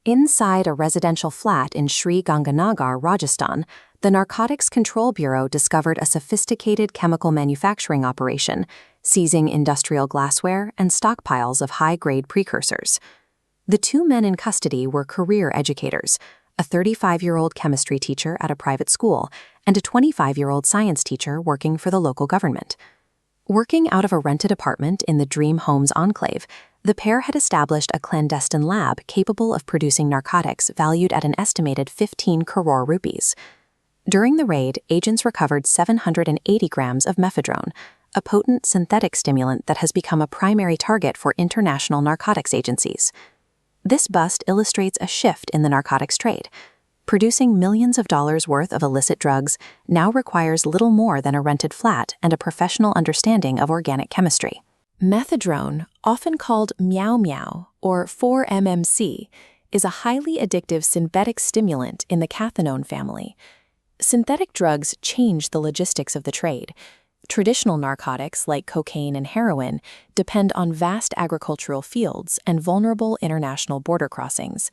Inside a residential flat in Sri Ganganagar, Rajasthan, the Narcotics Control Bureau discovered a sophisticated chemical manufacturing operation, seizing industrial glassware and stockpiles of high-grade precursors. The two men in custody were career educators, a 35-year-old chemistry teacher at a private school and a 25-year-old science teacher working for the local government. Working out of a rented apartment in the Dream Homes enclave, the pair had established a clandestine lab capable of producing narcotics valued at an estimated 15 crore rupees. During the raid, agents recovered 780 grams of mephedrone, a potent synthetic stimulant that has become a primary target for international narcotics agencies. This bust illustrates a shift in the narcotics trade. Producing millions of dollars worth of illicit drugs now requires little more than a rented flat and a professional understanding of organic chemistry. Mephedrone, often called Meow Meow or 4-MMC, is a highly addictive synthetic stimulant in the cathinone family. Synthetic drugs change the logistics of the trade. Traditional narcotics like cocaine and heroin depend on vast agricultural fields and vulnerable international border crossings.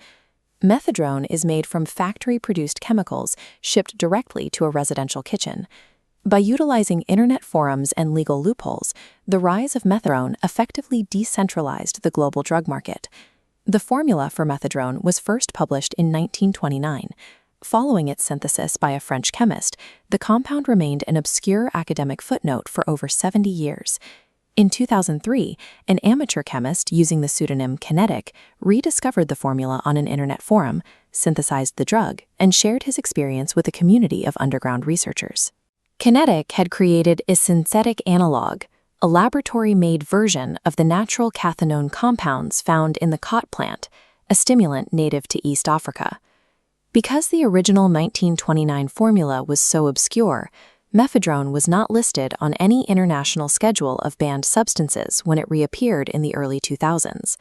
Mephedrone is made from factory-produced chemicals shipped directly to a residential kitchen. By utilizing internet forums and legal loopholes, the rise of mephedrone effectively decentralized the global drug market. The formula for mephedrone was first published in 1929. Following its synthesis by a French chemist, the compound remained an obscure academic footnote for over 70 years. In 2003, an amateur chemist using the pseudonym Kinetic rediscovered the formula on an internet forum, synthesized the drug, and shared his experience with a community of underground researchers. Kinetic had created a synthetic analog, a laboratory-made version of the natural cathinone compounds found in the khat plant, a stimulant native to East Africa. Because the original 1929 formula was so obscure, mephedrone was not listed on any international schedule of banned substances when it reappeared in the early 2000s.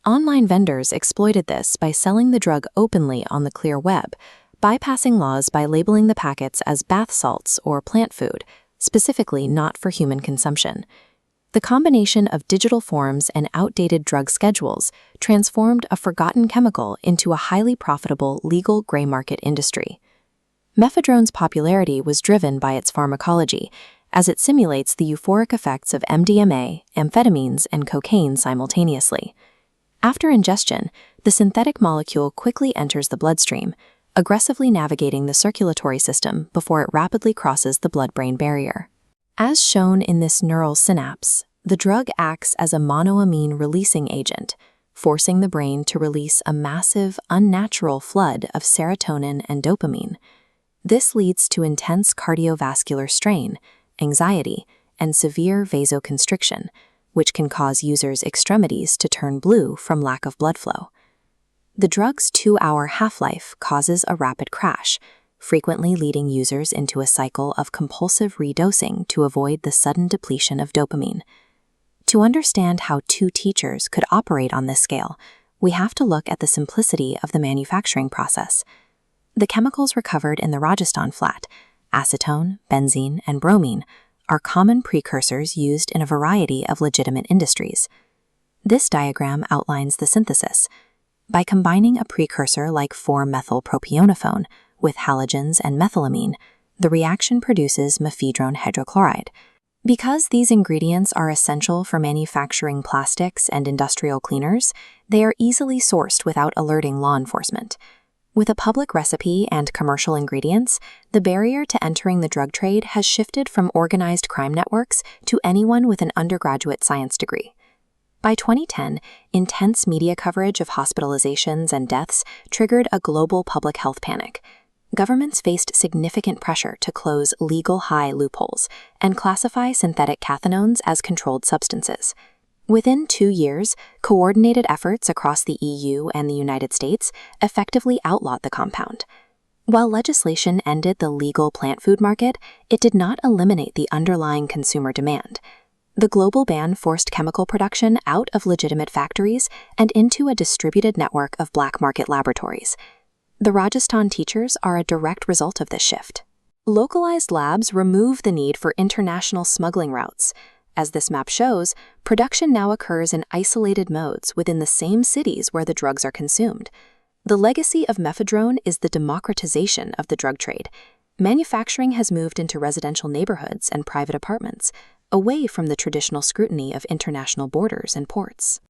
Online vendors exploited this by selling the drug openly on the clear web, bypassing laws by labeling the packets as bath salts or plant food, specifically not for human consumption. The combination of digital forms and outdated drug schedules transformed a forgotten chemical into a highly profitable legal gray market industry. Mephedrone's popularity was driven by its pharmacology, as it simulates the euphoric effects of MDMA, amphetamines, and cocaine simultaneously. After ingestion, the synthetic molecule quickly enters the bloodstream, aggressively navigating the circulatory system before it rapidly crosses the blood-brain barrier. As shown in this neural synapse, the drug acts as a monoamine releasing agent, forcing the brain to release a massive, unnatural flood of serotonin and dopamine. This leads to intense cardiovascular strain, anxiety, and severe vasoconstriction, which can cause users' extremities to turn blue from lack of blood flow. The drug's 2-hour half-life causes a rapid crash, frequently leading users into a cycle of compulsive redosing to avoid the sudden depletion of dopamine. To understand how two teachers could operate on this scale, we have to look at the simplicity of the manufacturing process. The chemicals recovered in the Rajasthan flat, acetone, benzene, and bromine, are common precursors used in a variety of legitimate industries. This diagram outlines the synthesis. By combining a precursor like 4-methylpropionophenone with halogens and methylamine, the reaction produces mephedrone hydrochloride. Because these ingredients are essential for manufacturing plastics and industrial cleaners, they are easily sourced without alerting law enforcement. With a public recipe and commercial ingredients, the barrier to entering the drug trade has shifted from organized crime networks to anyone with an undergraduate science degree. By 2010, intense media coverage of hospitalizations and deaths triggered a global public health panic. Governments faced significant pressure to close legal high loopholes and classify synthetic cathinones as controlled substances. Within 2 years, coordinated efforts across the EU and the United States effectively outlawed the compound. While legislation ended the legal plant food market, it did not eliminate the underlying consumer demand. The global ban forced chemical production out of legitimate factories and into a distributed network of black market laboratories. The Rajasthan teachers are a direct result of this shift. Localized labs remove the need for international smuggling routes. As this map shows, production now occurs in isolated modes within the same cities where the drugs are consumed. The legacy of mephedrone is the democratization of the drug trade. Manufacturing has moved into residential neighborhoods and private apartments, away from the traditional scrutiny of international borders and ports.